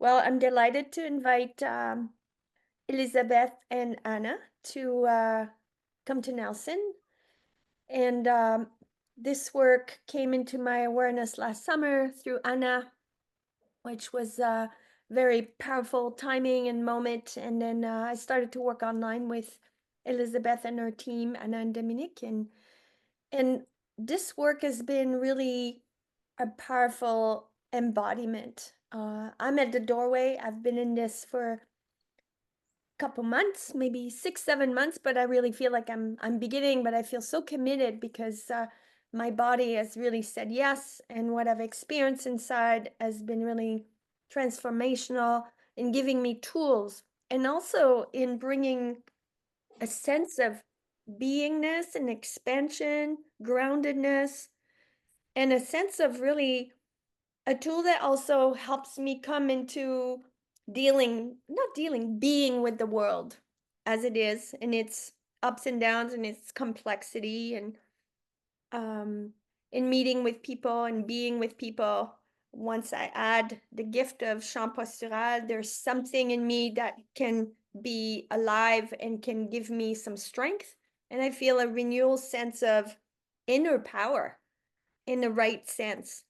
Well, I'm delighted to invite Elisabeth and Anna to come to Nelson. And this work came into my awareness last summer through Anna, which was very powerful timing and moment. And then I started to work online with Elisabeth and her team, Anna and Dominique. And this work has been really a powerful embodiment. I'm at the doorway. I've been in this for a couple months, maybe 6, 7 months, but I really feel like I'm beginning, but I feel so committed because my body has really said yes, and what I've experienced inside has been really transformational in giving me tools, and also in bringing a sense of beingness and expansion, groundedness, and a sense of really a tool that also helps me come into being with the world as it is, and its ups and downs and its complexity, and um in meeting with people and being with people. Once I add the gift of Chant Postural, there's something in me that can be alive and can give me some strength, and I feel a renewal sense of inner power, in the right sense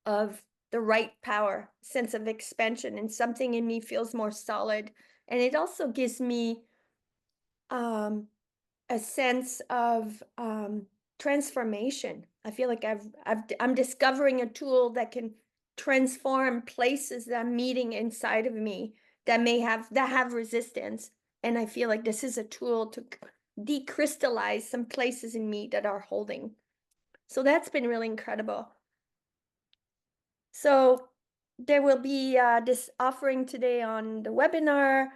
of the right power, sense of expansion, and something in me feels more solid. And it also gives me um, a sense of transformation. I feel like I'm discovering a tool that can transform places that I'm meeting inside of me that have resistance. And I feel like this is a tool to decrystallize some places in me that are holding. So that's been really incredible. So there will be this offering today on the webinar.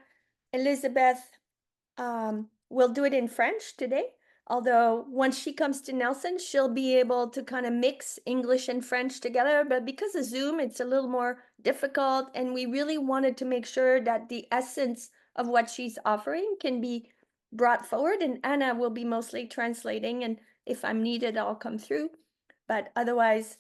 Elisabeth will do it in French today. Although once she comes to Nelson, she'll be able to kind of mix English and French together. But because of Zoom, it's a little more difficult. And we really wanted to make sure that the essence of what she's offering can be brought forward. And Anna will be mostly translating. And if I'm needed, I'll come through. But otherwise,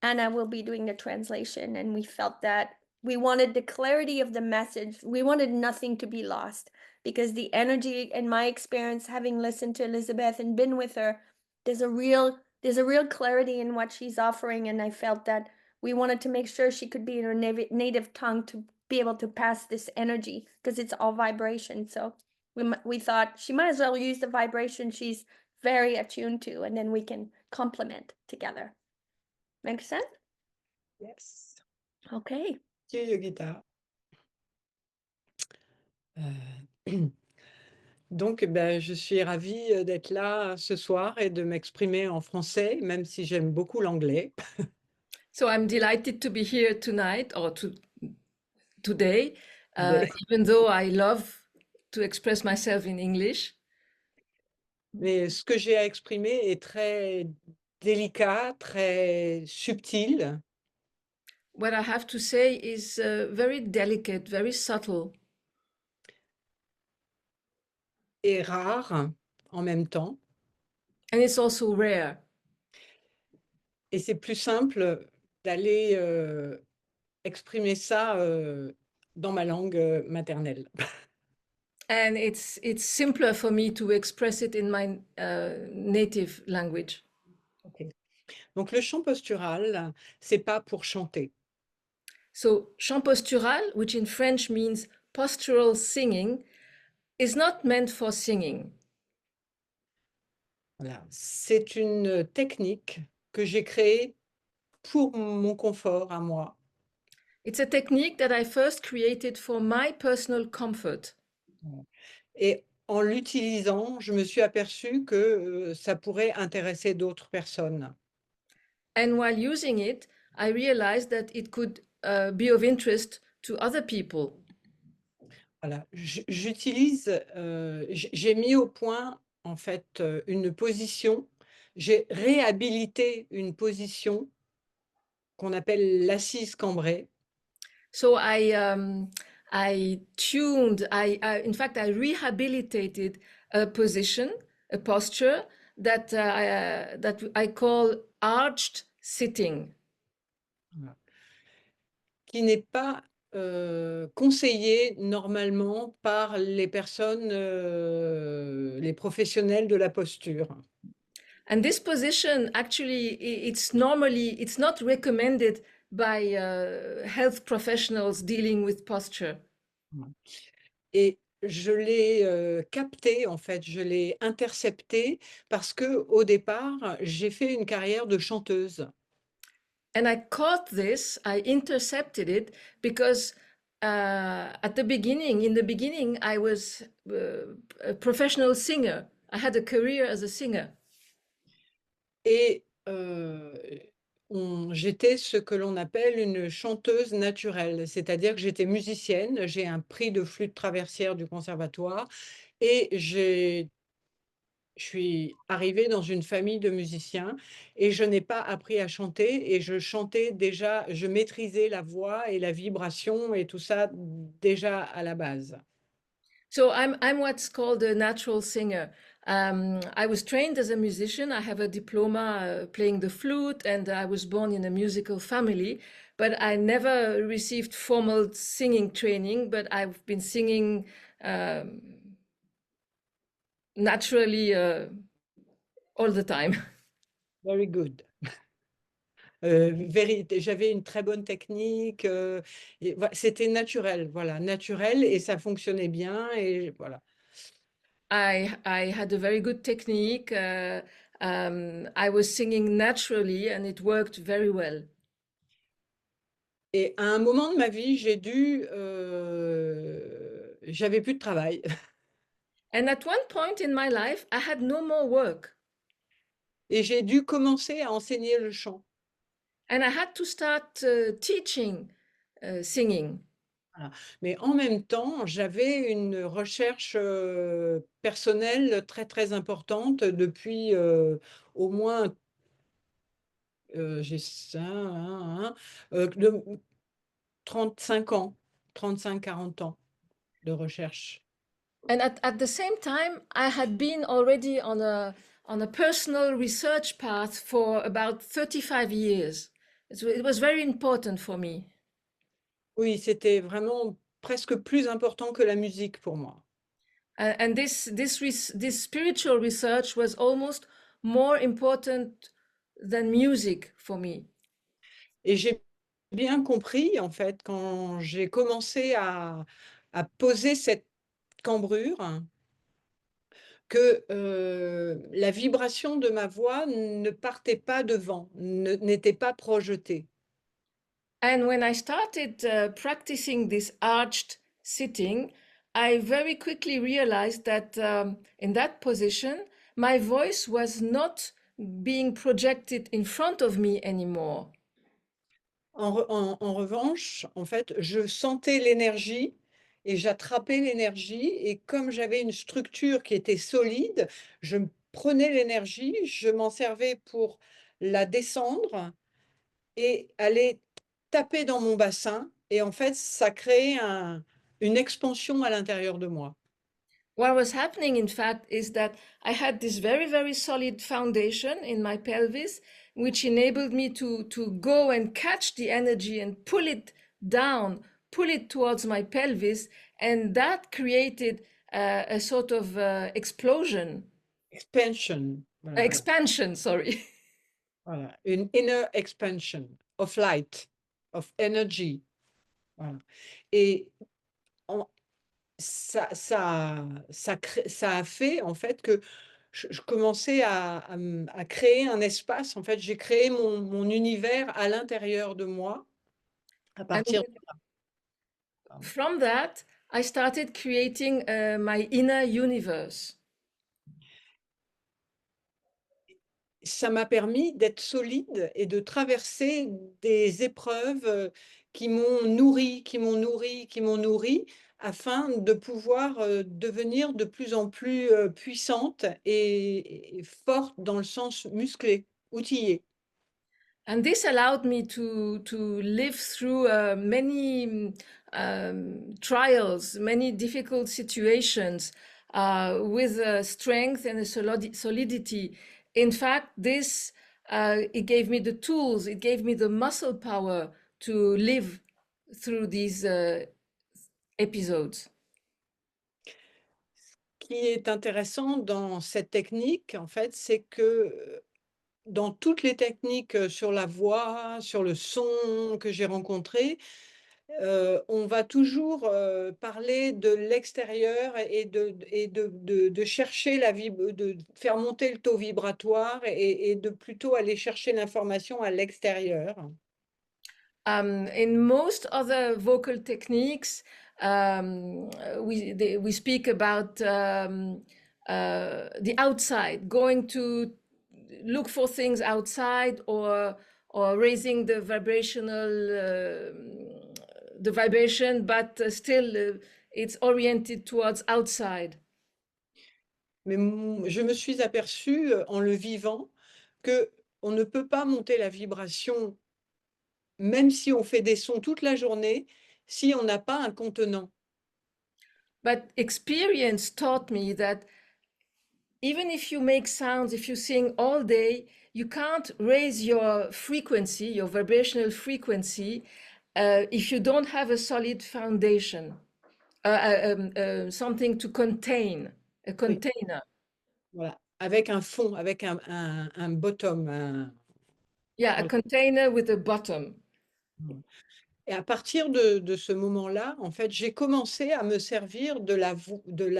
Anna will be doing the translation, and we felt that we wanted the clarity of the message. We wanted nothing to be lost, because the energy, in my experience, having listened to Elisabeth and been with her, there's a real clarity in what she's offering, and I felt that we wanted to make sure she could be in her native tongue to be able to pass this energy, because it's all vibration. So we thought she might as well use the vibration she's very attuned to, and then we can complement together. Make sense? Yes. Okay. Thank you, Yogita. Donc, ben, je suis ravie d'être là ce soir et de m'exprimer en français, même si j'aime beaucoup l'anglais. So I'm delighted to be here tonight or today, Mais even though I love to express myself in English. ce que j'ai à exprimer est très délicat, très subtil. What I have to say is very delicate, very subtle. Et rare en même temps. And it's also rare. Et c'est plus simple d'aller exprimer ça dans ma langue maternelle. And it's simpler for me to express it in my native language. Okay. Donc le chant postural, c'est pas pour chanter. So chant postural, which in French means postural singing, is not meant for singing. Voilà. C'est une technique que j'ai créée pour mon confort à moi. It's a technique that I first created for my personal comfort. Et en l'utilisant, je me suis aperçue que ça pourrait intéresser d'autres personnes. And while using it, I realized that it could be of interest to other people. Voilà. J'utilise, j'ai mis au point en fait une position, j'ai réhabilité une position qu'on appelle l'assise cambrée. So I tuned, in fact, I rehabilitated a position, a posture that I call arched sitting. Voilà. Qui n'est pas conseillé normalement par les personnes, les professionnels de la posture. And this position actually, it's normally, it's not recommended by health professionals dealing with posture. Et je l'ai, capté en fait, je l'ai intercepté parce que au départ, j'ai fait une carrière de chanteuse. And I caught this, I intercepted it because at the beginning, in the beginning, I was a professional singer. I had a career as a singer. Et j'étais ce que l'on appelle une chanteuse naturelle, c'est-à-dire que j'étais musicienne, j'ai un prix de flûte traversière du conservatoire et je suis arrivée dans une famille de musiciens et je n'ai pas appris à chanter et je chantais déjà, je maîtrisais la voix et la vibration et tout ça déjà à la base. So I'm what's called a natural singer. I was trained as a musician. I have a diploma playing the flute, and I was born in a musical family. But I never received formal singing training. But I've been singing naturally all the time. Very good. J'avais une très bonne technique, et c'était naturel, voilà, naturel et ça fonctionnait bien et voilà. I had a very good technique. I was singing naturally, and it worked very well. Et à un moment de ma vie, j'avais plus de travail And at one point in my life, I had no more work. et j'ai dû commencer à enseigner le chant. And I had to start teaching singing. Voilà. Mais en même temps, j'avais une recherche, personnelle très, très importante depuis, au moins, j'ai ça, de 35 ans, 35-40 ans de recherche. And at the same time, I had been already on a personal research path for about 35 years. It was very important for me. Oui, c'était vraiment presque plus important que la musique pour moi. And this spiritual research was almost more important than music for me. Et j'ai bien compris, en fait, quand j'ai commencé à poser cette cambrure, que, la vibration de ma voix ne partait pas devant, n'était pas projetée. And when I started practicing this arched sitting, I very quickly realized that in that position, my voice was not being projected in front of me anymore. En revanche, en fait, je sentais l'énergie et j'attrapais l'énergie et comme j'avais une structure qui était solide, je prenais l'énergie, je m'en servais pour la descendre et aller taper dans mon bassin et en fait, ça créait une expansion à l'intérieur de moi. What was happening, in fact, is that I had this very, very solid foundation in my pelvis, which enabled me to go and catch the energy and pull it down, pull it towards my pelvis. And that created a sort of explosion, Expansion, voilà, expansion, sorry. voilà, une inner expansion of light, of energy, voilà et en ça a fait en fait que je commençais à créer un espace. En fait, j'ai créé mon univers à l'intérieur de moi à And partir pardon. from that, I started creating my inner universe. Ça m'a permis d'être solide et de traverser des épreuves, qui m'ont nourrie, qui m'ont nourrie, qui m'ont nourrie, afin de pouvoir, devenir de plus en plus, puissante et forte dans le sens musclé, outillée. And this allowed me to live through many trials, many difficult situations with strength and a solidity. In fact, this it gave me the tools, it gave me the muscle power to live through these episodes. Ce qui est intéressant dans cette technique, en fait, c'est que dans toutes les techniques sur la voix, sur le son que j'ai rencontrées, on va toujours parler de l'extérieur et de chercher de faire monter le taux vibratoire et de plutôt aller chercher l'information à l'extérieur. In most other vocal techniques, we speak about the outside, going to look for things outside, or raising the vibrational the vibration, but still it's oriented towards outside. Mais je me suis aperçue en le vivant que on ne peut pas monter la vibration, même si on fait des sons toute la journée, si on n'a pas un contenant. But experience taught me that even if you make sounds, if you sing all day, you can't raise your frequency, your vibrational frequency, if you don't have a solid foundation, something to contain, a Oui, container. voilà, avec un fond, avec un bottom. Yeah, a Voilà. container with a bottom. Et à partir de ce moment-là, en fait, j'ai commencé à me servir de la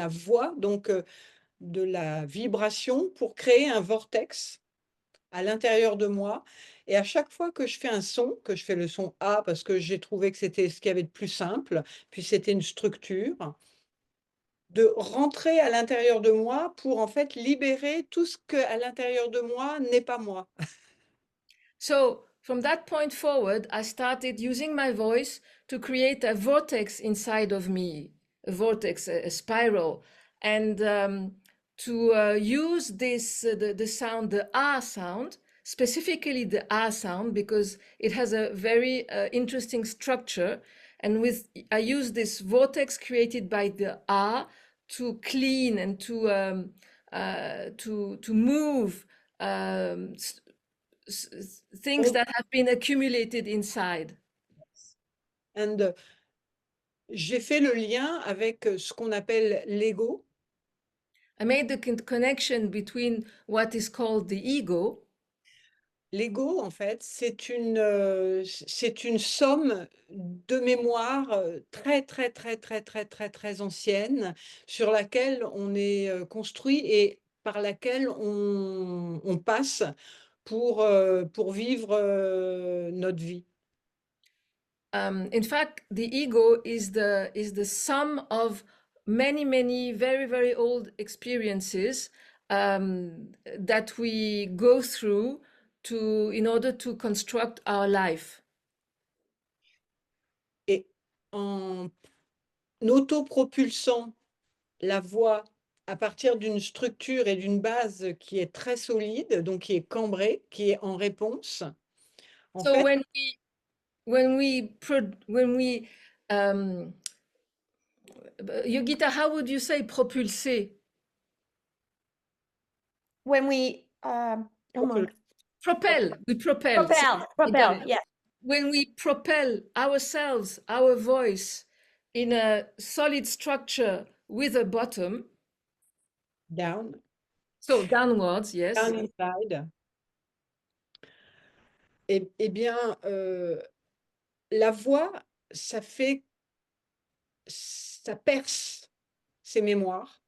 voix, donc de la vibration, pour créer un vortex à l'intérieur de moi. Et à chaque fois que je fais un son, que je fais le son A, parce que j'ai trouvé que c'était ce qu'il y avait de plus simple, puis c'était une structure, de rentrer à l'intérieur de moi pour en fait libérer tout ce que à l'intérieur de moi n'est pas moi. So from that point forward, I started using my voice to create a vortex inside of me, a vortex, a spiral, and to use this the sound, the ah sound, specifically the ah sound, because it has a very interesting structure. And I use this vortex created by the ah to clean and to move things that have been accumulated inside. And j'ai fait le lien avec ce qu'on appelle l'ego. I made the connection between what is called the ego. L'ego, en fait, c'est une somme de mémoires très, très, très, très, très, très, très anciennes sur laquelle on est construit et par laquelle on passe pour vivre notre vie. In fact, the ego is the sum of many very very old experiences that we go through in order to construct our life. Et en autopropulsant la voix à partir d'une structure et d'une base qui est très solide, donc qui est cambrée, qui est en réponse, en So fait, when we Yogita, how would you say propulser? When we, Propel. We propel. propel, yes. When we propel ourselves, our voice, in a solid structure with a bottom, down, so downwards, yes. down inside, eh bien, la voix, ça perce ces mémoires.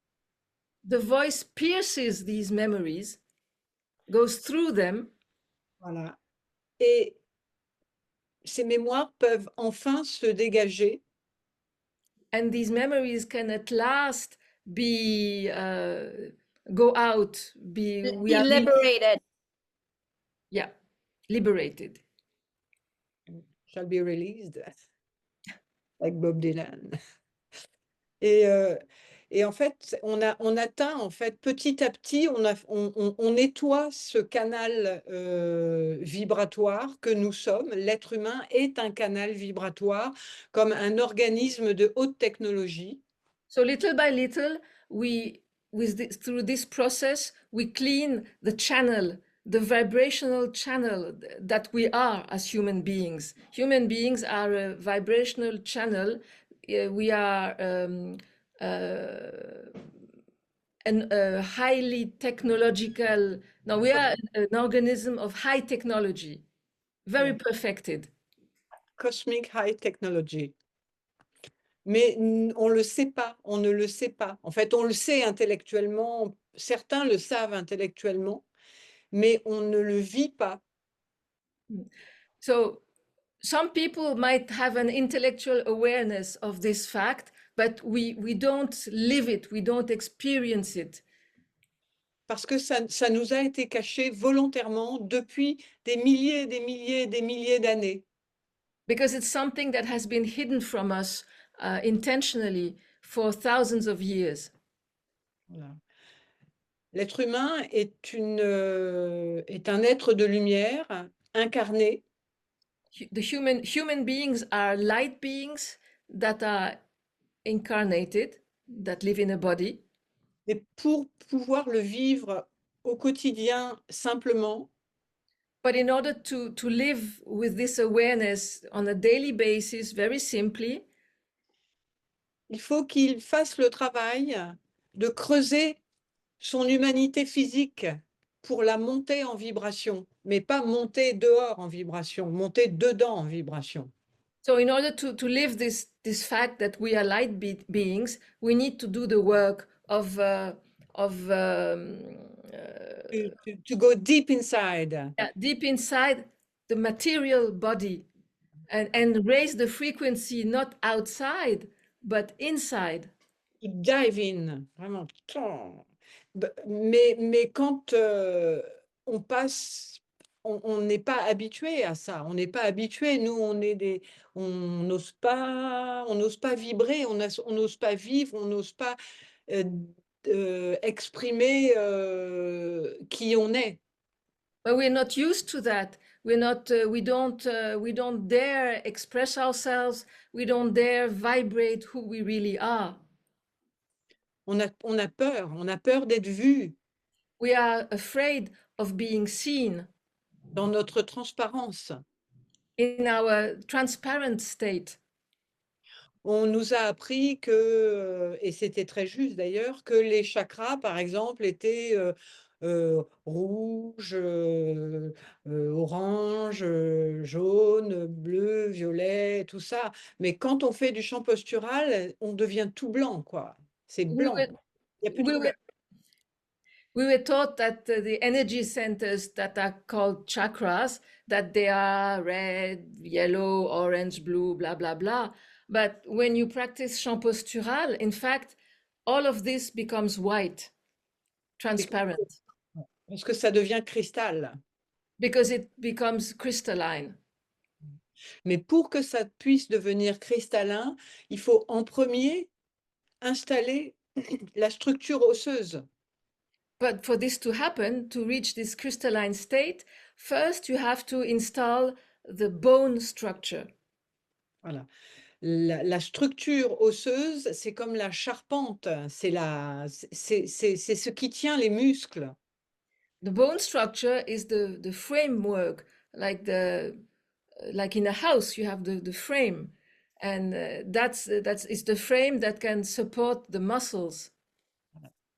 The voice pierces these memories, goes through them. Voilà. Et ces mémoires peuvent enfin se dégager. And these memories can at last be go out, Be liberated. Yeah, liberated. Shall be released, like Bob Dylan. Et en fait, on atteint, en fait, petit à petit, on nettoie ce canal vibratoire que nous sommes. L'être humain est un canal vibratoire, comme un organisme de haute technologie. So little by little, through this process, we clean the channel the vibrational channel that we are as human beings. Human beings are a vibrational channel. We are a highly technological, no, we are an organism of high technology, very Yeah. perfected. Cosmic high technology. Mais on le sait pas, on ne le sait pas. En fait, on le sait intellectuellement, certains le savent intellectuellement, mais on ne le vit pas. So some people might have an intellectual awareness of this fact, but we don't live it, we don't experience it. Parce que ça nous a été caché volontairement depuis des milliers, des milliers, des milliers d'années. Because it's something that has been hidden from us intentionally for thousands of years. Voilà. L'être humain est un être de lumière incarné. The human beings are light beings that are incarnated, that live in a body. Et pour pouvoir le vivre au quotidien simplement, But in order to live with this awareness on a daily basis, very simply, il faut qu'il fasse le travail de creuser son humanité physique pour la monter en vibration, mais pas monter dehors en vibration, monter dedans en vibration. so in order to live this fact that we are light beings, we need to do the work of To go deep inside. deep inside the material body and raise the frequency not outside but inside. To dive in, vraiment. Mais quand on passe, on n'est pas habitué à ça. On n'est pas habitué. Nous, on n'ose pas vibrer, on n'ose pas vivre, on n'ose pas exprimer qui on est. But we're not used to that. We're not. We don't dare express ourselves. We don't dare vibrate who we really are. On a peur d'être vu We are afraid of being seen dans notre transparence. in our transparent state. On nous a appris que, et c'était très juste d'ailleurs, que les chakras, par exemple, étaient rouge, orange, jaune, bleu, violet, tout ça. Mais quand on fait du chant postural, on devient tout blanc, quoi. C'est We blanc. were, Il n'y a plus de we were, couleur. we were taught that the energy centers that are called chakras, that they are red, yellow, orange, blue, blah, blah, blah. But when you practice chant postural, in fact, all of this becomes white, transparent, Parce que ça devient cristal. because it becomes crystalline. Mais pour que ça puisse devenir cristallin, il faut en premier installer la structure osseuse. But for this to happen, to reach this crystalline state, first you have to install the bone structure. Voilà. La structure osseuse, c'est comme la charpente, c'est ce qui tient les muscles. The bone structure is the framework, like in a house you have the frame, and that's it's the frame that can support the muscles.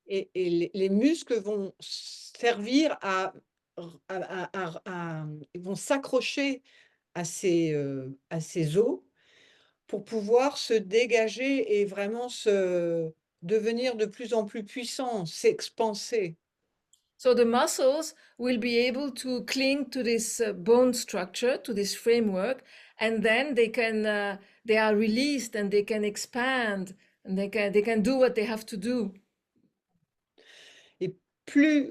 Et les muscles vont servir ils vont s'accrocher à ces os pour pouvoir se dégager et vraiment devenir de plus en plus puissants, s'expanser. So the muscles will be able to cling to this bone structure, to this framework, and then they are released and they can expand and they can do what they have to do. Et plus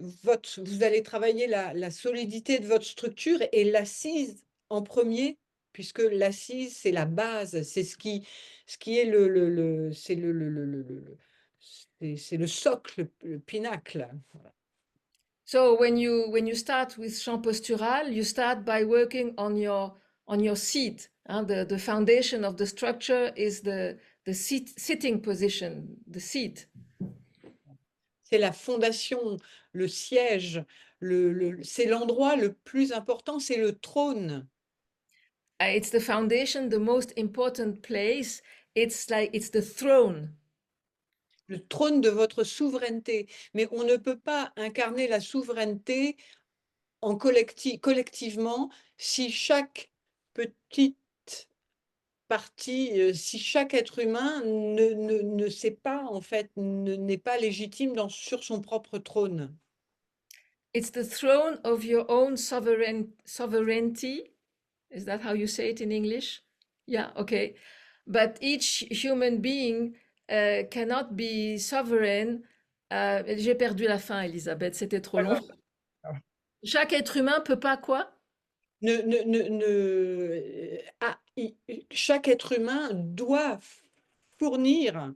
vous allez travailler la solidité de votre structure et l'assise en premier, puisque l'assise, c'est la base, c'est ce qui est c'est le socle, le pinacle. Voilà. So when you start with chant postural, you start by working on your seat. The foundation of the structure is the sitting position, the seat. C'est la fondation, le siège, c'est l'endroit le plus important, c'est le trône. It's the foundation, the most important place. It's like it's the throne. Le trône de votre souveraineté. Mais on ne peut pas incarner la souveraineté collectivement si chaque petite partie, si chaque être humain ne sait pas, en fait, n'est pas légitime sur son propre trône. It's the throne of your own sovereignty. Is that how you say it in English? Yeah, okay. But each human being cannot be sovereign. J'ai perdu la fin, Elisabeth, c'était trop long. Chaque être humain peut pas quoi? Chaque être humain doit fournir,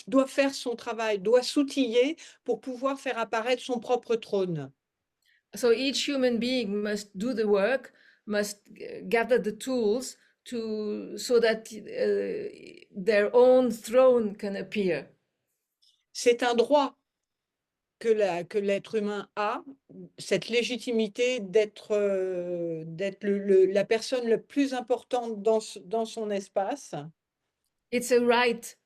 doit faire son travail, doit s'outiller pour pouvoir faire apparaître son propre trône. So each human being must do the work, must gather the tools so that their own throne can appear. C'est un droit que l'être humain a, cette légitimité d'être la personne la plus importante dans son espace. It's a right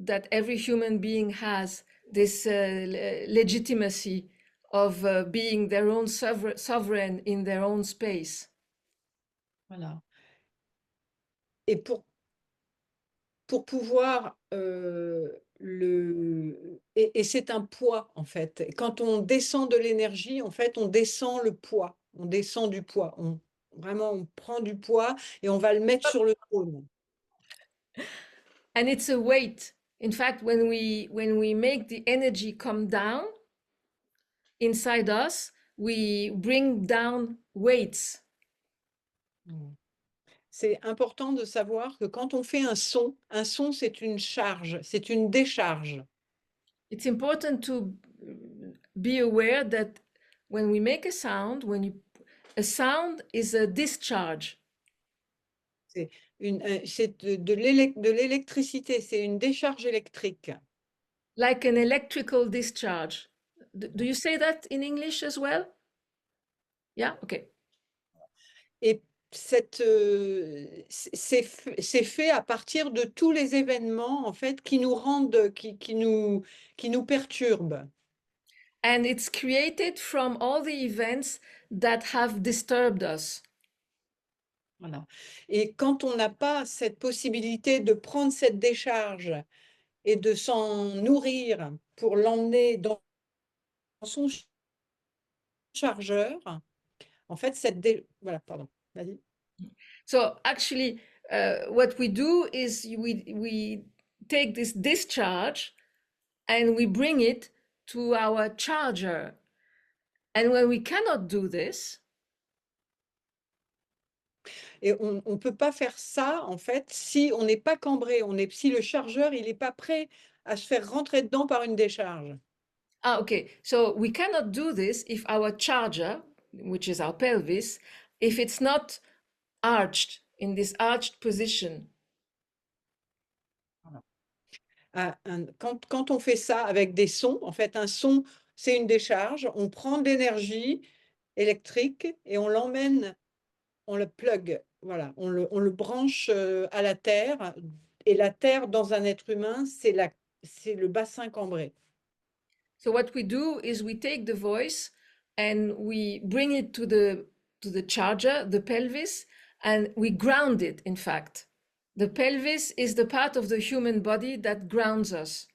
that every human being has, this legitimacy of being their own sovereign in their own space. Voilà. Et pour pouvoir et c'est un poids en fait. Quand on descend de l'énergie, en fait, on descend le poids, on descend du poids. Vraiment, on prend du poids et on va le mettre sur le trône. And it's a weight. In fact, when we make the energy come down inside us, we bring down weights. C'est important de savoir que quand on fait un son, c'est une charge, c'est une décharge. It's important to be aware that when we make a sound, a sound is a discharge. C'est de l'électricité, c'est une décharge électrique. Like an electrical discharge. Do you say that in English as well? Yeah, okay. Et c'est fait à partir de tous les événements en fait qui nous rendent, qui nous perturbent. And it's created from all the events that have disturbed us. Voilà. Et quand on n'a pas cette possibilité de prendre cette décharge et de s'en nourrir pour l'emmener dans son chargeur, en fait, voilà, pardon, vas-y. So actually, what we do is we take this discharge and we bring it to our charger. And when we cannot do this, Et on ne peut pas faire ça, en fait, si on n'est pas cambré, si le chargeur, il n'est pas prêt à se faire rentrer dedans par une décharge. okay. So we cannot do this if our charger, which is our pelvis, if it's not arched in this arched position. Quand on fait ça avec des sons, en fait, un son, c'est une décharge. On prend de l'énergie électrique et on l'emmène, on le plug, voilà, on le branche à la terre. Et la terre, dans un être humain, c'est le bassin cambré. So what we do is we take the voice and we bring it to the charger, the pelvis, and we ground it, in fact. The pelvis is the part of the human body that grounds us.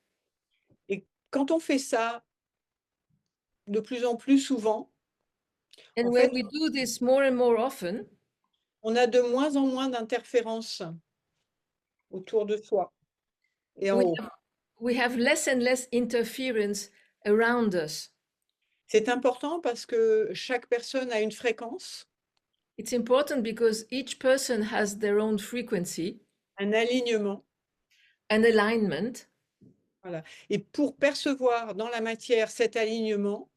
Et quand on fait ça de plus en plus souvent, And en when fait, we do this more and more often, on a de moins en moins d'interférences autour de soi et en haut. we have less and less interference around us. C'est important parce que chaque personne a une fréquence, It's important because each person has their own frequency, un alignement. an alignment. Voilà. Et pour percevoir dans la matière cet alignement,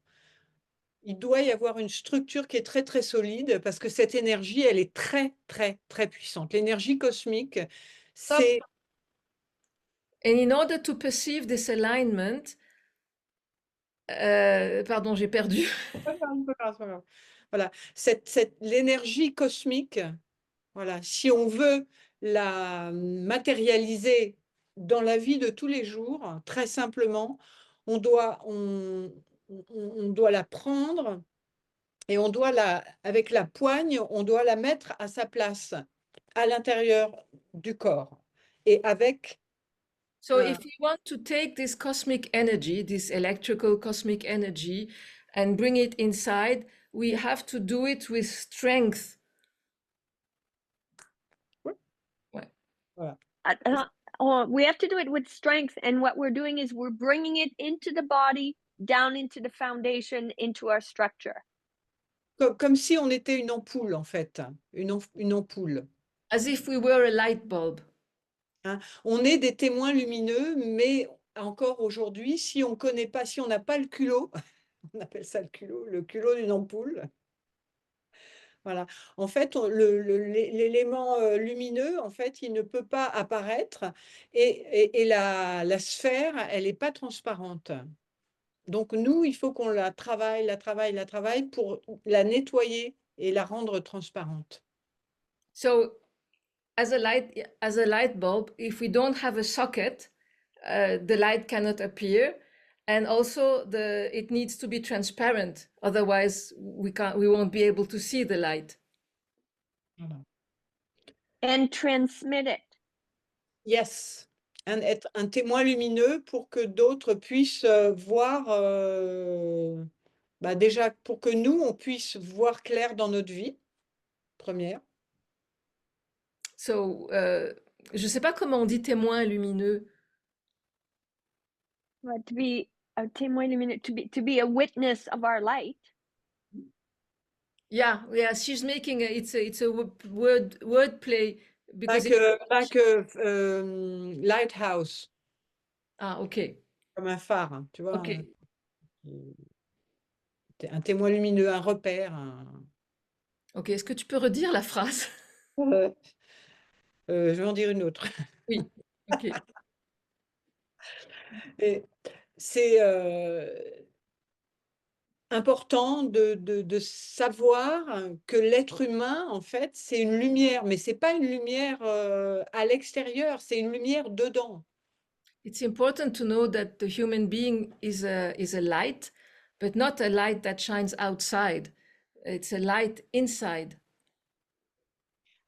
il doit y avoir une structure qui est très, très solide parce que cette énergie, elle est très, très, très puissante. L'énergie cosmique, c'est... And in order to perceive this alignment, Pardon, j'ai perdu. Pas grave, pas grave, pas grave. Voilà, l'énergie cosmique, voilà, si on veut la matérialiser dans la vie de tous les jours, très simplement, on doit, on doit la prendre et on doit avec la poigne, on doit la mettre à sa place, à l'intérieur du corps. Et avec So if we want to take this cosmic energy, this electrical cosmic energy, and bring it inside, we have to do it with strength. Ouais. voilà. We have to do it with strength, and what we're doing is we're bringing it into the body, down into the foundation, into our structure. Comme si on était une ampoule, en fait, une ampoule. As if we were a light bulb. Hein. On est des témoins lumineux, mais encore aujourd'hui, si on ne connaît pas, si on n'a pas le culot, on appelle ça le culot d'une ampoule. Voilà. En fait, l'élément lumineux, en fait, il ne peut pas apparaître et la sphère, elle n'est pas transparente. Donc, nous, il faut qu'on la travaille pour la nettoyer et la rendre transparente. So as a light bulb, if we don't have a socket, the light cannot appear. And also it needs to be transparent. Otherwise we won't be able to see the light. Voilà. And transmit it. Yes. Être un témoin lumineux pour que d'autres puissent voir, déjà pour que nous, on puisse voir clair dans notre vie, première. So, je sais pas comment on dit témoin lumineux. But to be a témoin lumineux, to be a witness of our light. Yeah, she's making it's a word play because like lighthouse. Ah, ok. Comme un phare, hein, tu vois. Ok. Un témoin lumineux, un repère. Ok, est-ce que tu peux redire la phrase? Je vais en dire une autre. Oui, ok. Et c'est important de savoir que l'être humain, en fait, c'est une lumière, mais ce n'est pas une lumière à l'extérieur, c'est une lumière dedans. It's important to know that the human being is a light, but not a light that shines outside. It's a light inside.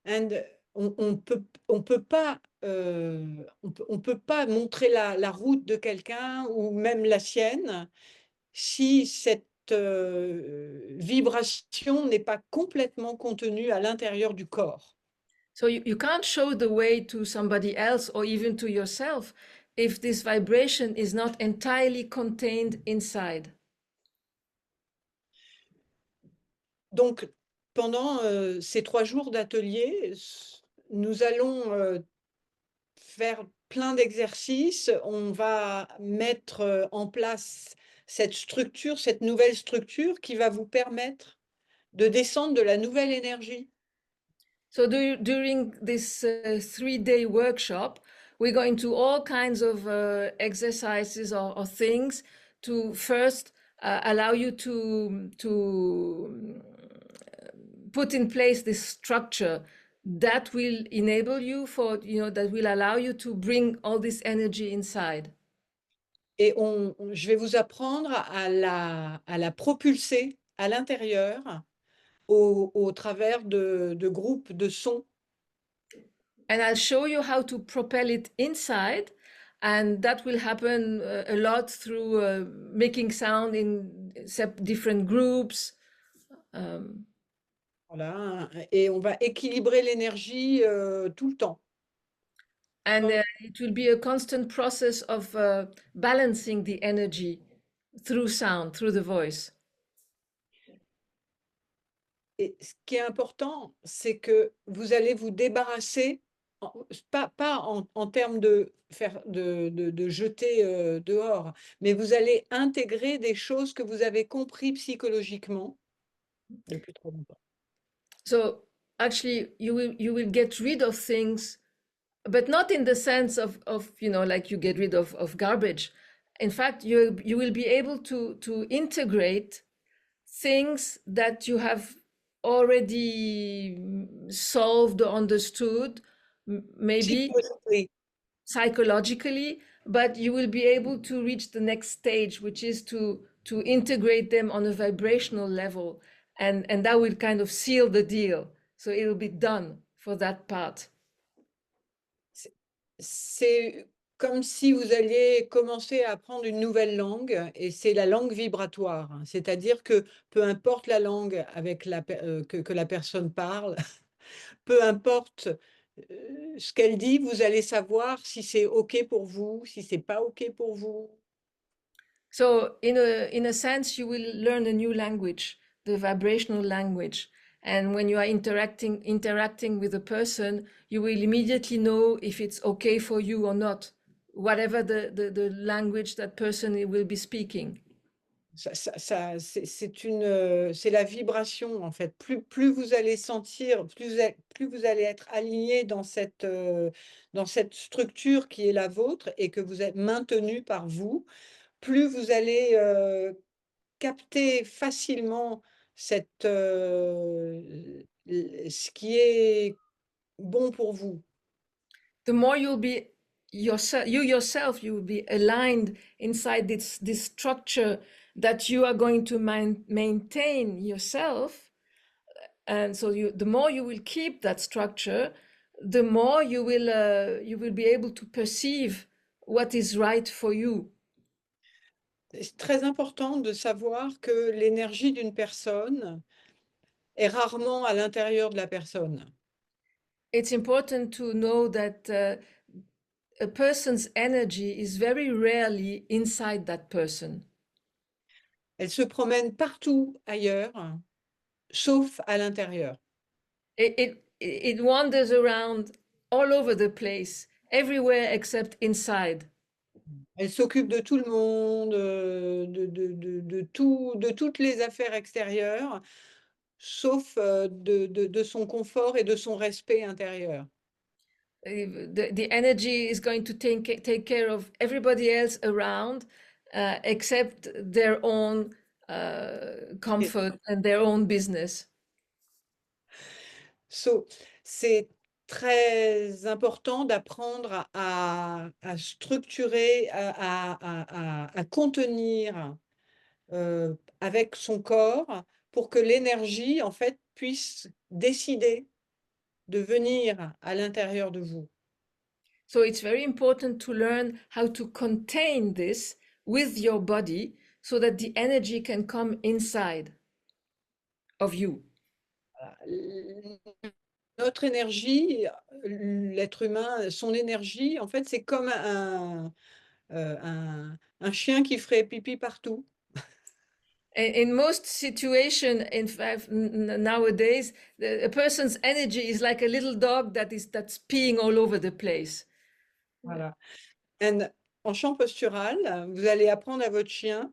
And on peut pas on peut pas montrer la route de quelqu'un ou même la sienne si cette vibration n'est pas complètement contenue à l'intérieur du corps. So you can't show the way to somebody else or even to yourself if this vibration is not entirely contained inside. Donc, pendant ces 3 jours d'atelier, nous allons faire plein d'exercices. On va mettre en place cette structure, cette nouvelle structure qui va vous permettre de descendre de la nouvelle énergie. So during this 3-day workshop, we're going to all kinds of exercises or things to first allow you to put in place this structure that will enable you that will allow you to bring all this energy inside. Et je vais vous apprendre à la propulser à l'intérieur au travers de groupes de sons. And I'll show you how to propel it inside. And that will happen a lot through making sound in different groups. Voilà, et on va équilibrer l'énergie tout le temps. And it will be a constant process of balancing the energy through sound, through the voice. Et ce qui est important, c'est que vous allez vous débarrasser, pas en termes de jeter dehors, mais vous allez intégrer des choses que vous avez compris psychologiquement depuis trop longtemps. So actually, you will get rid of things, but not in the sense of like you get rid of garbage. in fact, you will be able to integrate things that you have already solved or understood, maybe Psychologically. psychologically, but you will be able to reach the next stage, which is to integrate them on a vibrational level, and that will kind of seal the deal. So it will be done for that part. C'est comme si vous alliez commencer à apprendre une nouvelle langue, et c'est la langue vibratoire. C'est-à-dire que peu importe la langue avec que la personne parle, peu importe ce qu'elle dit, vous allez savoir si c'est OK pour vous, si c'est pas OK pour vous. So in a sense, you will learn a new language, the vibrational language. And when you are interacting with a person, you will immediately know if it's okay for you or not, whatever the language that person will be speaking. C'est la vibration, en fait. Plus vous allez sentir, plus vous allez être aligné dans cette structure qui est la vôtre et que vous êtes maintenu par vous, plus vous allez capter facilement ce qui est bon pour vous. The more you'll be yourself, you will be aligned inside this structure that you are going to maintain yourself. And so the more you will keep that structure, the more you will be able to perceive what is right for you. C'est très important de savoir que l'énergie d'une personne est rarement à l'intérieur de la personne. It's important to know that a person's energy is very rarely inside that person. Elle se promène partout ailleurs, sauf à l'intérieur. It wanders around all over the place, everywhere except inside. Elle s'occupe de tout le monde, de toutes les affaires extérieures, sauf de son confort et de son respect intérieur. The energy is going to take care of everybody else around, except their own comfort and their own business. C'est très important d'apprendre à structurer, à contenir avec son corps pour que l'énergie, en fait, puisse décider de venir à l'intérieur de vous. So it's very important to learn how to contain this with your body so that the energy can come inside of you. Notre énergie, l'être humain, son énergie, en fait, c'est comme un chien qui ferait pipi partout. In most situations, in fact, nowadays, a person's energy is like a little dog that's peeing all over the place. Voilà. En chant postural, vous allez apprendre à votre chien,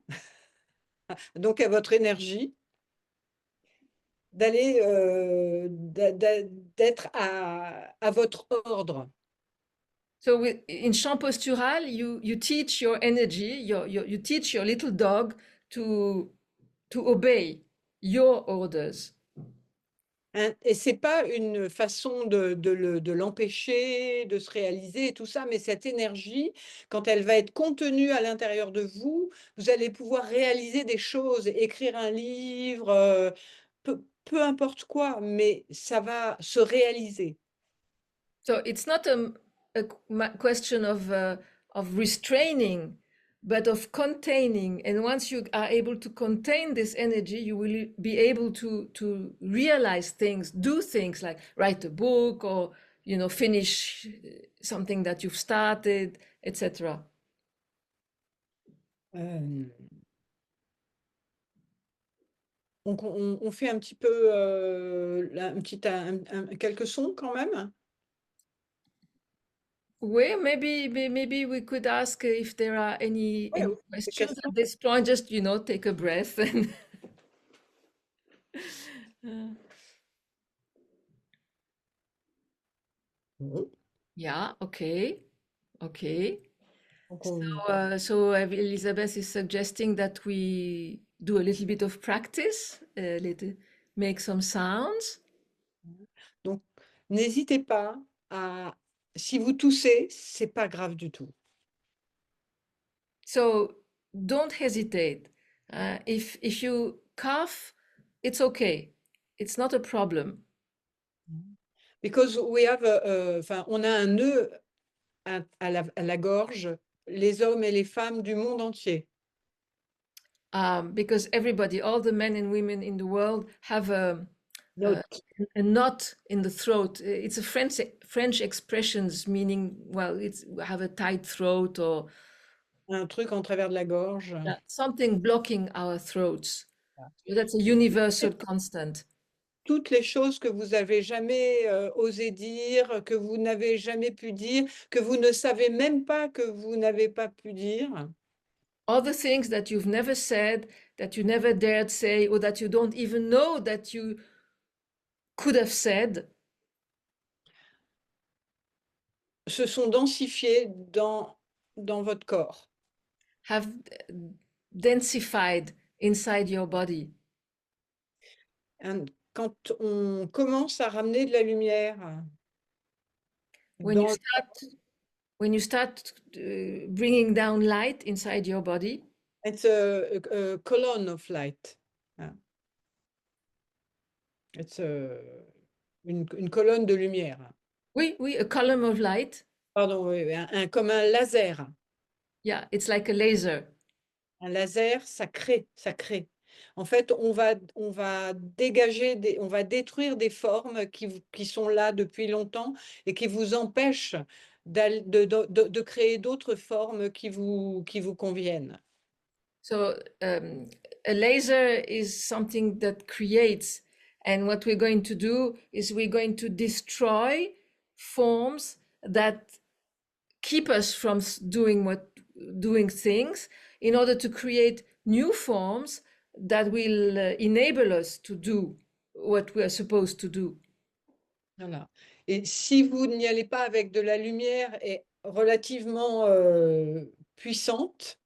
donc à votre énergie, d'être à votre ordre. So in Chant Postural, you teach your energy, you teach your little dog to obey your orders. Et ce n'est pas une façon de l'empêcher de se réaliser et tout ça, mais cette énergie, quand elle va être contenue à l'intérieur de vous, vous allez pouvoir réaliser des choses, écrire un livre, peu importe quoi, mais ça va se réaliser. So it's not a question of restraining, but of containing. And once you are able to contain this energy, you will be able to realize things, do things like write a book or finish something that you've started, etc. Donc on fait un petit peu quelques sons quand même. Well, maybe we could ask if there are any questions at this point. Just take a breath and. Yeah. Okay. Donc, on- So Elisabeth is suggesting that we do a little bit of practice, make some sounds. donc, n'hésitez pas à, si vous toussez, c'est pas grave du tout. So don't hesitate. If you cough, it's okay. It's not a problem. Because we have, enfin, on a un nœud à la gorge, les hommes et les femmes du monde entier. Because everybody, all the men and women in the world have Note. a knot in the throat. It's a French expressions meaning, well, it's have a tight throat or Un truc en travers de la gorge. something blocking our throats. So that's a universal constant. Toutes les choses que vous avez jamais osé dire, que vous n'avez jamais pu dire, que vous ne savez même pas que vous n'avez pas pu dire. All the things that you've never said, that you never dared say, or that you don't even know that you could have said, Se sont densifiées dans votre corps. have densified inside your body. Quand on commence à ramener de la lumière When dans you start bringing down light inside your body, it's a column of light. It's une colonne de lumière. oui, a column of light. Pardon, oui, comme un laser. Yeah, it's like a laser. Un laser, ça crée, ça crée. En fait, on va dégager, on va détruire des formes qui sont là depuis longtemps et qui vous empêchent de créer d'autres formes qui vous conviennent. So a laser is something that creates, and what we're going to do is we're going to destroy forms that keep us from doing things in order to create new forms that will enable us to do what we are supposed to do. Voilà. Et si vous n'y allez pas avec de la lumière et relativement puissante,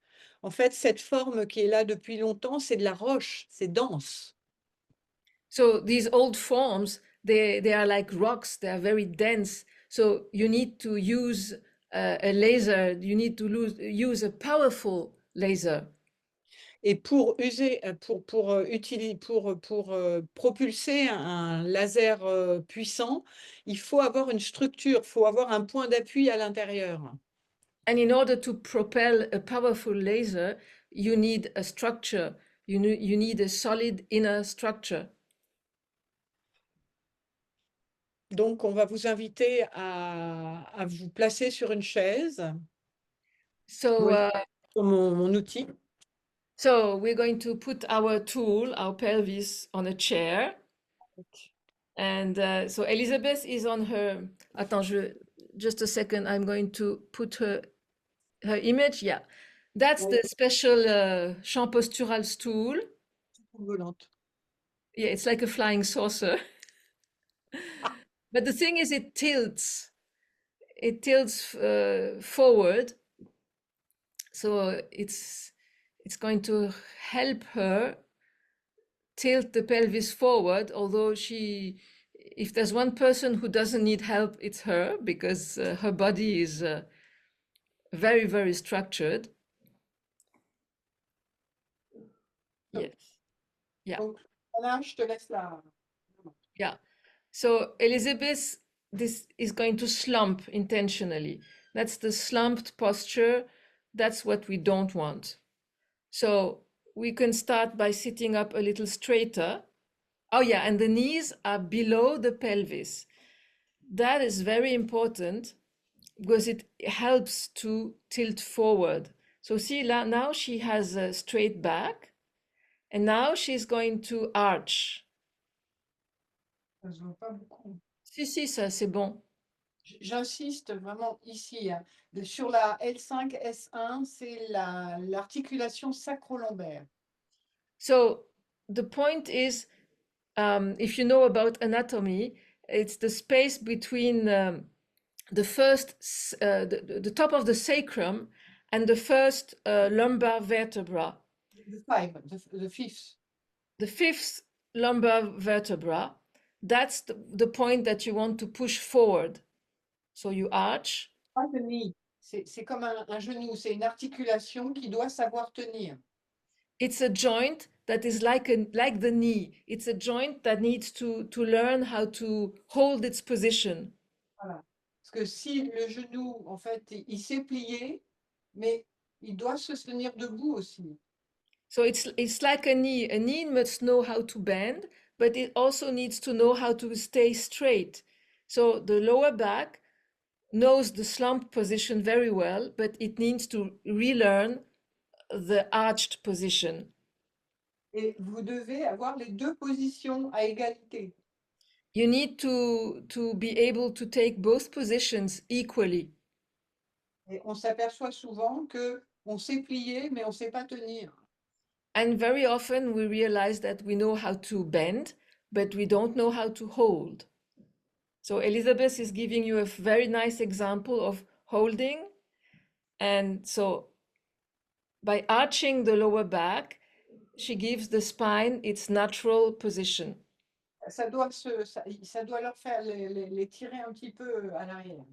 en fait, cette forme qui est là depuis longtemps, c'est de la roche, c'est dense. So these old forms, they are like rocks, they are very dense. So you need to use a laser, you need to use a powerful laser. Et pour propulser un laser puissant, il faut avoir une structure, il faut avoir un point d'appui à l'intérieur. And in order to propel a powerful laser, you need a structure. You need a solid inner structure. Donc, on va vous inviter à vous placer sur une chaise. So, Moi, sur mon outil. so we're going to put our tool, our pelvis, on a chair. And so Elisabeth is on her. Attends, just a second. I'm going to put her image. Yeah, that's the special Chant Postural stool. Volante. Yeah, it's like a flying saucer. But the thing is, it tilts. It tilts forward. So it's going to help her tilt the pelvis forward, although if there's one person who doesn't need help, it's her, because her body is very, very structured. Yes. Yeah. Donc, voilà, je te laisse là. Yeah. So Elisabeth, this is going to slump intentionally. That's the slumped posture. That's what we don't want. So we can start by sitting up a little straighter. Oh yeah, and the knees are below the pelvis. That is very important because it helps to tilt forward. So see, now she has a straight back, and now she's going to arch. Ça se voit pas beaucoup. Si, ça c'est bon. J'insiste vraiment ici, hein. Sur la L5, S1, c'est l'articulation sacro-lombaire. So the point is, if you know about anatomy, it's the space between the top of the sacrum and the first lumbar vertebra. The fifth. The fifth lumbar vertebra, that's the point that you want to push forward. So you arch. Pas le knee. C'est comme un genou, c'est une articulation qui doit savoir tenir. It's a joint that is like the knee. It's a joint that needs to learn how to hold its position. Voilà. Parce que si le genou, en fait, il s'est plié, mais il doit se tenir debout aussi. So it's like a knee. A knee must know how to bend, but it also needs to know how to stay straight. So the lower back knows the slump position very well, but it needs to relearn the arched position. Et vous devez avoir les deux positions à égalité. You need to be able to take both positions equally. Et on s'aperçoit souvent que on sait plier, mais on ne sait pas tenir. And very often we realize that we know how to bend, but we don't know how to hold. So Elisabeth is giving you a very nice example of holding. And so by arching the lower back, she gives the spine its natural position. Ça doit leur faire les tirer un petit peu à l'arrière.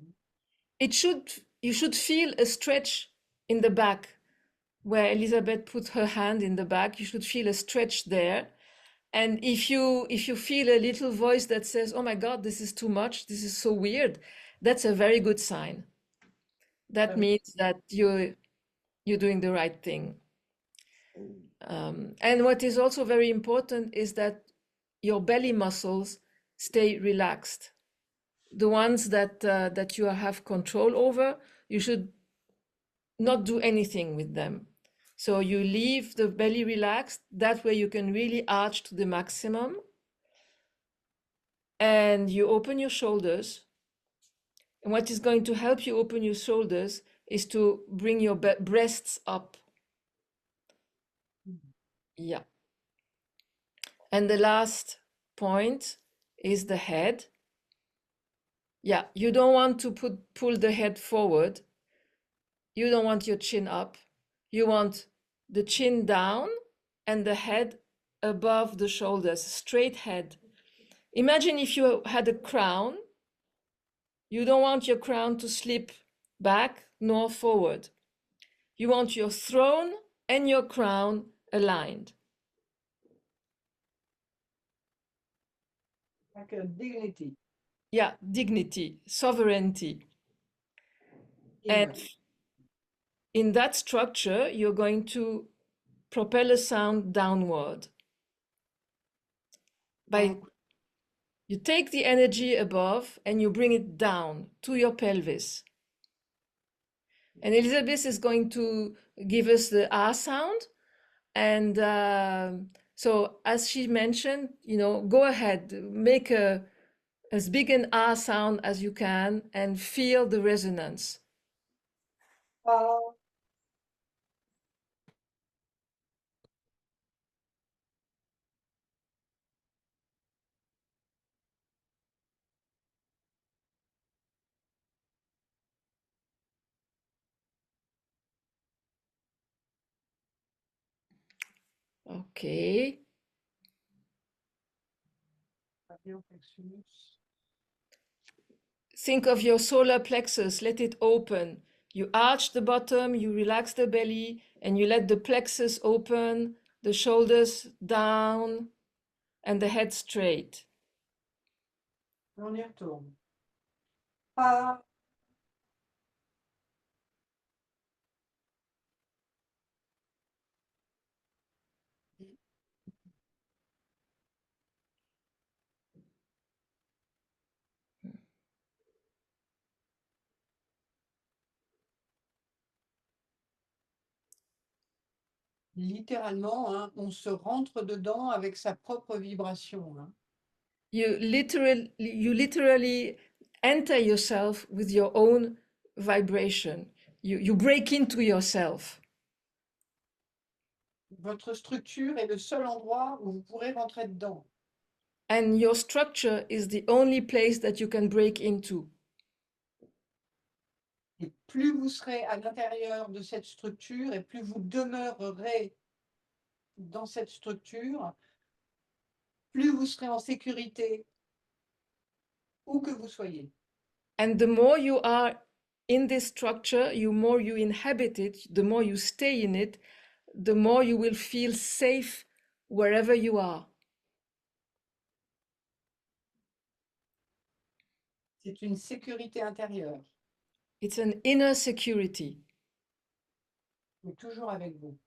You should feel a stretch in the back. Where Elisabeth put her hand in the back, you should feel a stretch there. And if you feel a little voice that says, "Oh my God, this is too much, this is so weird," that's a very good sign. That means that you're doing the right thing. And what is also very important is that your belly muscles stay relaxed. The ones that you have control over, you should not do anything with them. So you leave the belly relaxed, that way you can really arch to the maximum. And you open your shoulders. And what is going to help you open your shoulders is to bring your breasts up. Yeah. And the last point is the head. Yeah, you don't want to pull the head forward. You don't want your chin up. You want the chin down and the head above the shoulders, straight head. Imagine if you had a crown. You don't want your crown to slip back nor forward. You want your throne and your crown aligned. Like a dignity. Yeah, dignity, sovereignty. And in that structure, you're going to propel a sound downward. You take the energy above and you bring it down to your pelvis. And Elisabeth is going to give us the R sound. And so as she mentioned, go ahead, make as big an R sound as you can and feel the resonance. Okay. Think of your solar plexus, let it open. You arch the bottom, you relax the belly, and you let the plexus open, the shoulders down, and the head straight. On y retourne. Littéralement, hein, on se rentre dedans avec sa propre vibration. Hein. You literally enter yourself with your own vibration. You break into yourself. Votre structure est le seul endroit où vous pourrez rentrer dedans. And your structure is the only place that you can break into. Et plus vous serez à l'intérieur de cette structure et plus vous demeurerez dans cette structure, plus vous serez en sécurité, où que vous soyez. And the more you are in this structure, the more you inhabit it, the more you stay in it, the more you will feel safe wherever you are. C'est une sécurité intérieure, It's an inner security mais toujours avec vous.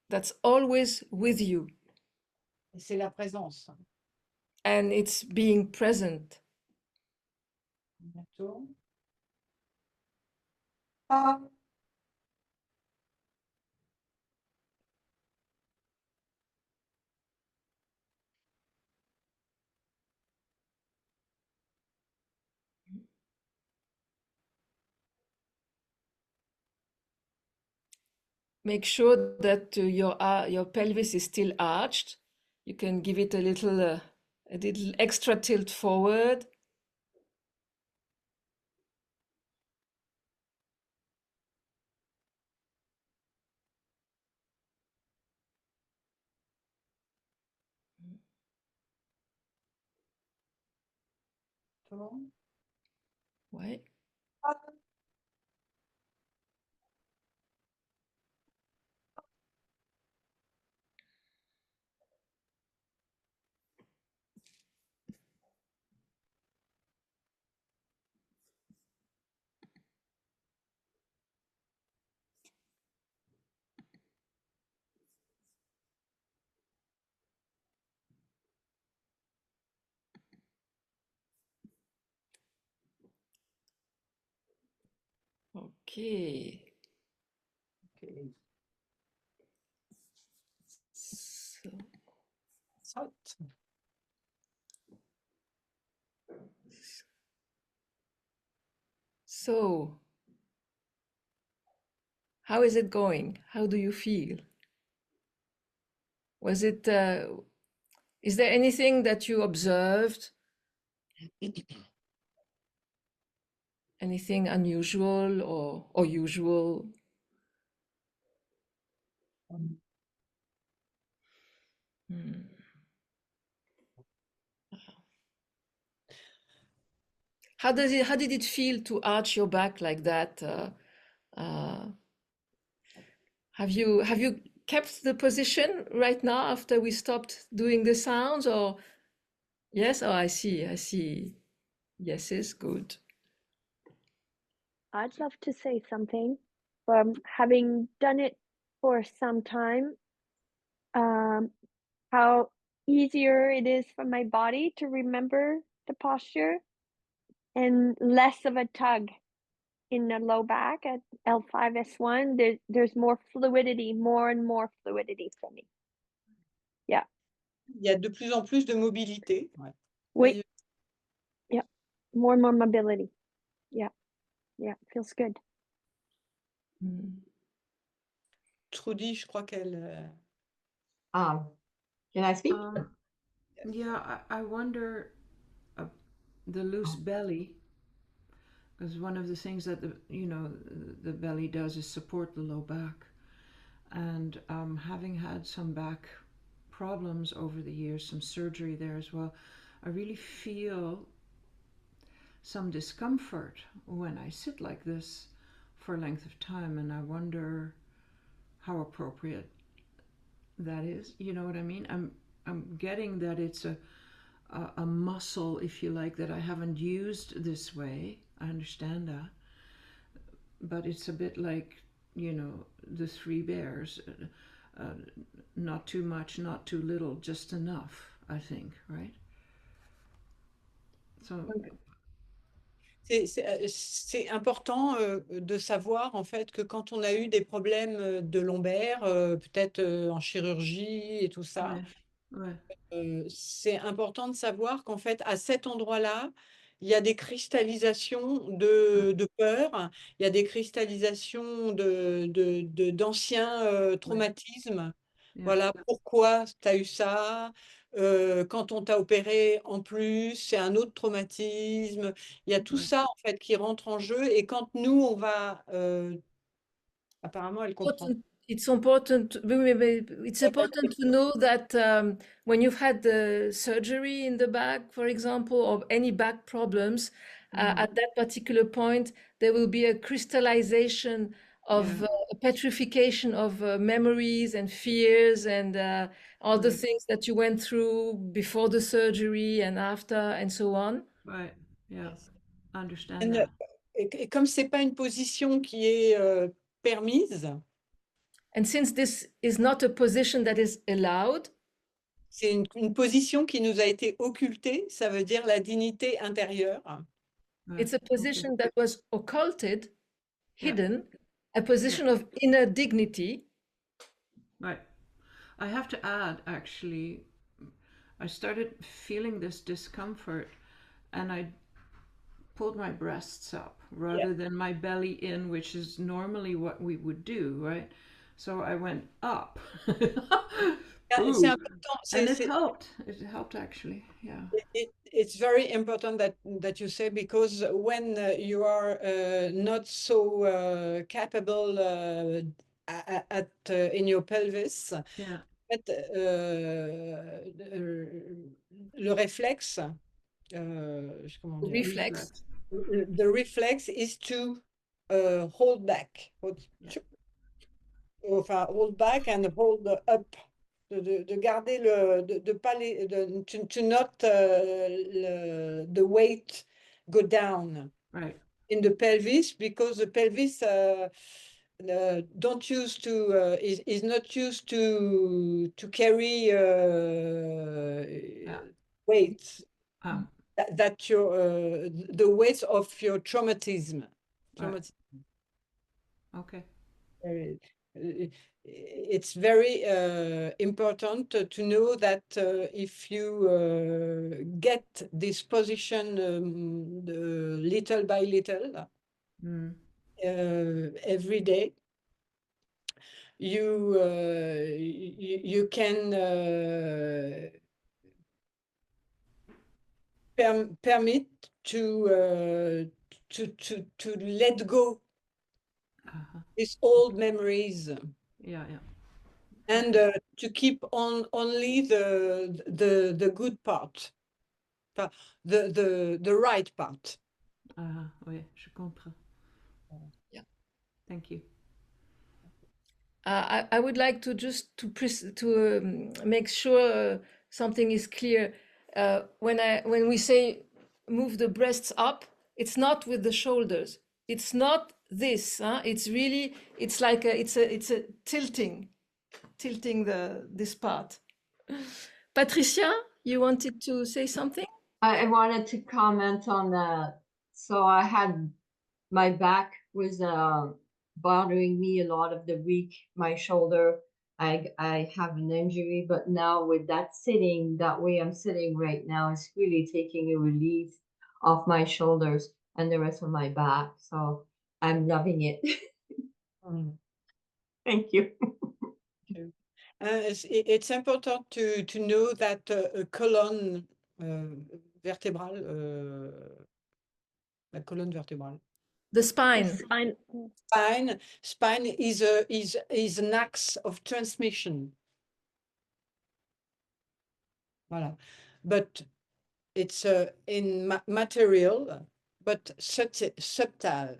that's always with you, Et c'est la présence. and it's being present. Bientôt. Ah, Make sure that your pelvis is still arched. You can give it a little extra tilt forward. Ouais. Okay. ok. So, Saute. so how is it going? How do you feel? Was it, is there anything that you observed? Anything unusual or usual? Hmm. How did it feel to arch your back like that? Uh, have you kept the position right now after we stopped doing the sounds, or yes? Oh, I see. Yes, it's good. I'd love to say something. Having done it for some time, how easier it is for my body to remember the posture and less of a tug in the low back at L5S1. There's more fluidity, more and more fluidity for me. Yeah. Il y a de plus en plus de mobilité. Ouais. Wait. Yeah. More and more mobility. Yeah. Yeah. Feels good. Mm. Trudy, je crois qu'elle. Can I speak? Yeah, I wonder the loose belly, because one of the things that the belly does is support the low back, and having had some back problems over the years, some surgery there as well, I really feel some discomfort when I sit like this for a length of time, and I wonder how appropriate that is. You know what I mean? I'm getting that it's a muscle, if you like, that I haven't used this way. I understand that. But it's a bit like, the three bears. Not too much, not too little, just enough, I think, right? So, C'est important de savoir en fait que quand on a eu des problèmes de lombaire, peut-être en chirurgie et tout ça, ouais. c'est important de savoir qu'en fait à cet endroit-là, il y a des cristallisations de peur, il y a des cristallisations d'anciens traumatismes. Yeah. Voilà pourquoi tu as eu ça, quand on t'a opéré en plus, c'est un autre traumatisme. Il y a tout ça en fait qui rentre en jeu et quand nous on va apparemment elle comprend. It's important. It's important to know that when you've had the surgery in the back, for example, or any back problems, at that particular point, there will be a crystallization of a petrification of memories and fears and all the things that you went through before the surgery and after and so on. Right. Yeah. I understand And, that. et comme c'est pas une position qui est permise, And since this is not a position that is allowed, c'est une position qui nous a été occultée, ça veut dire la dignité intérieure. Right. it's a position that was occulted, Yeah. hidden, a position of inner dignity. Right. I have to add, actually, I started feeling this discomfort and I pulled my breasts up rather than my belly in, which is normally what we would do, right? So I went up. C'est important. And it helped. It helped, actually. Yeah. It's very important that you say, because when you are not so capable in your pelvis, Yeah. en fait, le réflexe, comment dire, Reflex. the reflex is to hold back, enfin hold back and hold up, de garder de pas les, to not the weight go down Right. in the pelvis, because the pelvis don't use to is not used to carry weights that your the weight of your traumatism. Okay. It's very important to know that if you get this position little by little, every day, you can permit to let go these old memories. Yeah. And to keep on only the good part, the right part. Oui, je comprends. Yeah. Thank you. I would like to just to make sure something is clear. When we say move the breasts up, it's not with the shoulders. It's not this. It's really, it's like it's a tilting this part. Patricia, you wanted to say something? I wanted to comment on that. So I had, my back was bothering me a lot of the week, my shoulder. I have an injury, but now with that sitting, that way I'm sitting right now, it's really taking a relief off my shoulders and the rest of my back. So I'm loving it. Thank you. It's important to know that a colonne vertébrale, la colonne vertébrale. The spine. Spine is an axe of transmission. Voilà. But it's in material, but subtle.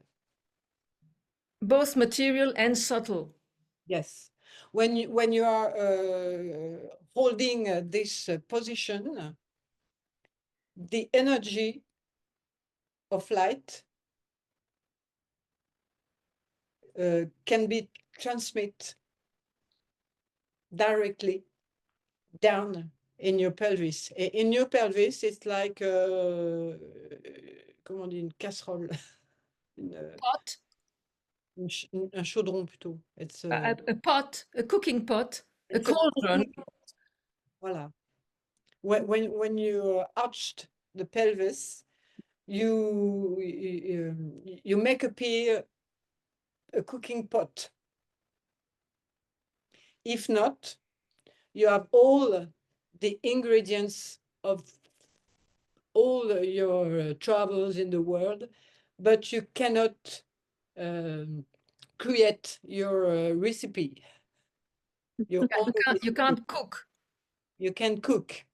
Both material and subtle. Yes. When you are holding this position, the energy of light can be transmitted directly down in your pelvis. In your pelvis, it's like comment on dit, une casserole, Pot. Un chaudron plutôt. It's A pot, a cooking pot, a cauldron. Voilà. When you arched the pelvis, you make appear a cooking pot. If not, you have all the ingredients of all your troubles in the world, but you cannot create your recipe. Your Yeah, own you can't cook. You can cook,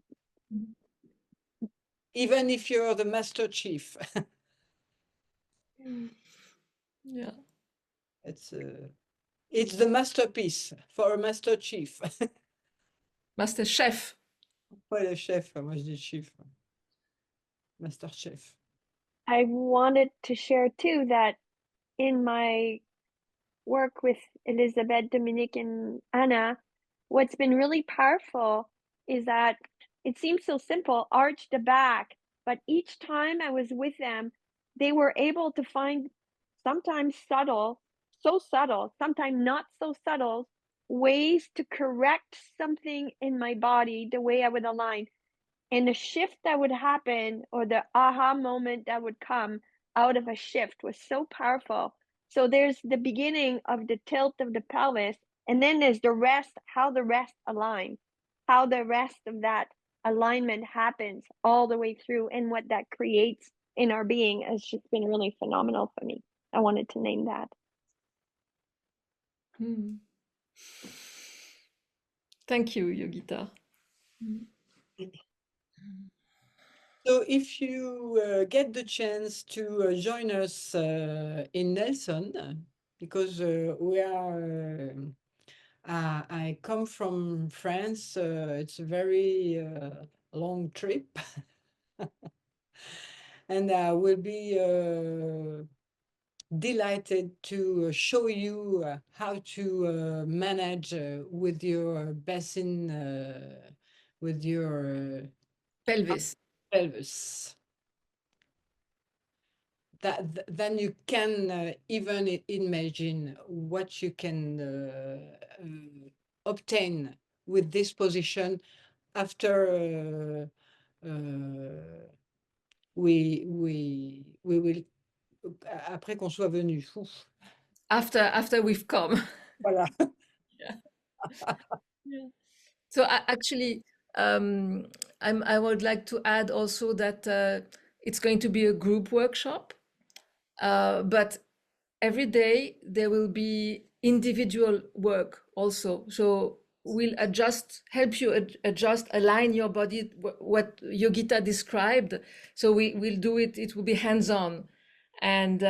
even if you're the master chief. Yeah. It's the masterpiece for a master chief. Master chef. Pas le chef, moi je dis chief. Master chef. I wanted to share too that in my work with Elisabeth, Dominique, and Anna, what's been really powerful is that it seems so simple, arch the back, but each time I was with them, they were able to find sometimes subtle, so subtle, sometimes not so subtle ways to correct something in my body the way I would align. And the shift that would happen or the aha moment that would come out of a shift was so powerful. So there's the beginning of the tilt of the pelvis, and then there's the rest, how the rest align, how the rest of that alignment happens all the way through, and what that creates in our being has just been really phenomenal for me. I wanted to name that. Thank you, Yogita. So if you get the chance to join us in Nelson, because we are, I come from France, it's a very long trip. And I will be delighted to show you how to manage with your basin, with your Pelvis. pelvis. Then you can even imagine what you can obtain with this position after we will, après qu'on soit venu. After we've come. Voilà. Yeah. So actually, I would like to add also that it's going to be a group workshop, but every day there will be individual work also. So we'll help you adjust, align your body, what Yogita described. So we'll do it, it will be hands-on. And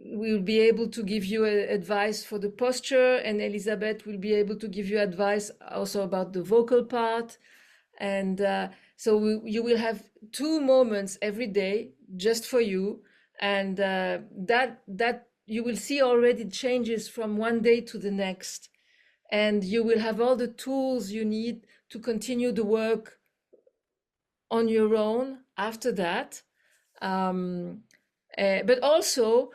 we'll be able to give you advice for the posture, and Elisabeth will be able to give you advice also about the vocal part. And so you will have 2 moments every day just for you. And that you will see already changes from one day to the next. And you will have all the tools you need to continue the work on your own after that. But also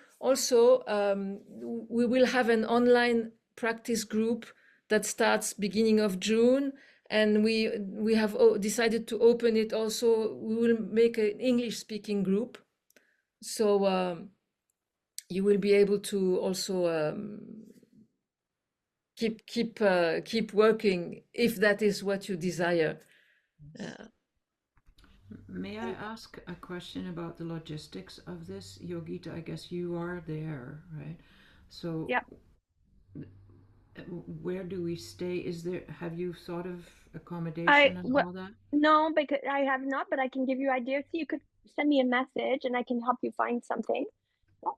we will have an online practice group that starts beginning of June, and we have decided to open it also. We will make an English speaking group, so you will be able to also keep working if that is what you desire. May I ask a question about the logistics of this? Yogita, I guess you are there, right? So Yep. Where do we stay? Have you thought of accommodation and all that? No, because I have not, but I can give you ideas. So you could send me a message and I can help you find something.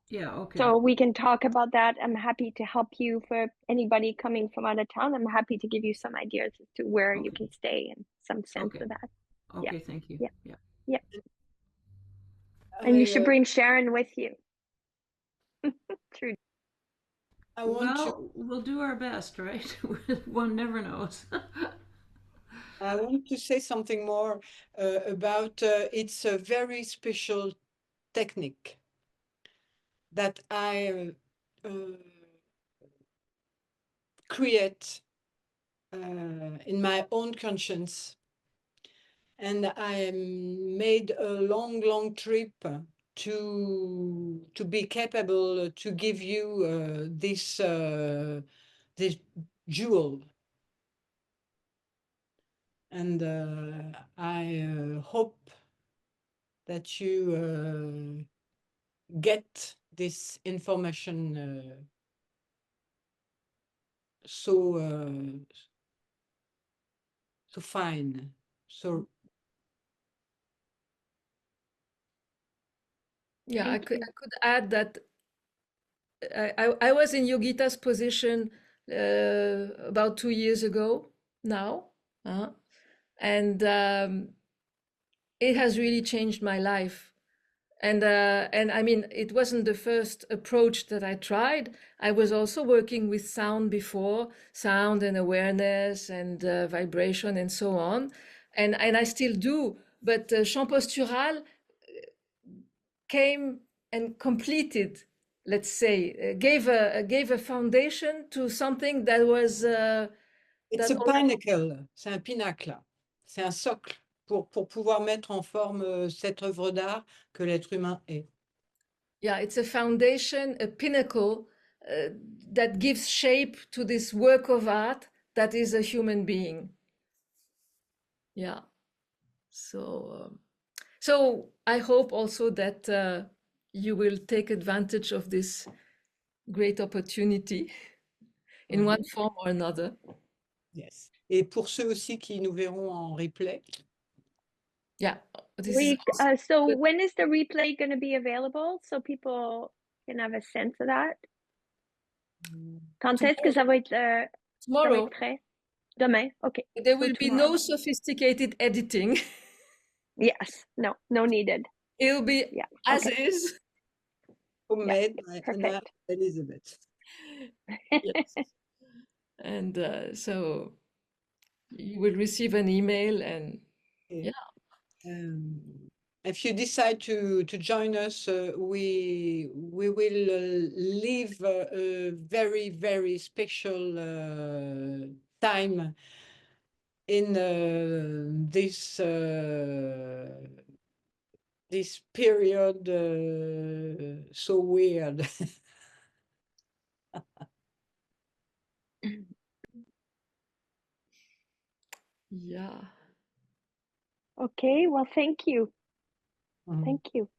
Yeah, okay. So we can talk about that. I'm happy to help you. For anybody coming from out of town, I'm happy to give you some ideas as to where you can stay and some sense of that. Okay, thank you. Yeah. Yeah. And you should bring Sharon with you. True. We'll do our best, right? One never knows. I want to say something more about it's a very special technique that I create in my own conscience. And I made a long trip to be capable to give you this jewel. And I hope that you get this information so fine, so Yeah, I Thank could you. add that I was in Yogita's position about 2 years ago now, and it has really changed my life. And I mean, it wasn't the first approach that I tried. I was also working with sound before, sound and awareness and vibration and so on, and I still do. But Chant Postural came and completed, let's say, gave a foundation to something that was it's a pinnacle, c'est un pinacle, c'est un socle pour pouvoir mettre en forme cette œuvre d'art que l'être humain est. Yeah, it's a foundation, a pinnacle that gives shape to this work of art that is a human being. Yeah. So I hope also that you will take advantage of this great opportunity in one form or another. Yes. Et pour ceux aussi qui nous verront en replay. Yeah. This is So when is the replay going to be available so people can have a sense of that? Quand est-ce que ça va être, tomorrow. prêt? Demain, okay. There So will be tomorrow. no sophisticated editing. Yes, no needed. It'll be Yeah, as okay. is. Homemade by perfect. Elisabeth. Yes. And so you will receive an email and Okay. yeah. If you decide to join us, we will leave a very, very special time in this period so weird. Yeah. Okay, well, thank you. Thank you.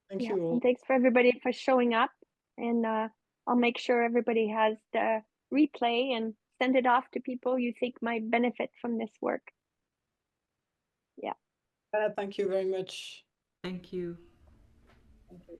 Thank Yeah, you all. and thanks for everybody for showing up. And I'll make sure everybody has the replay and send it off to people you think might benefit from this work. Yeah. Thank you very much. Thank you. Thank you.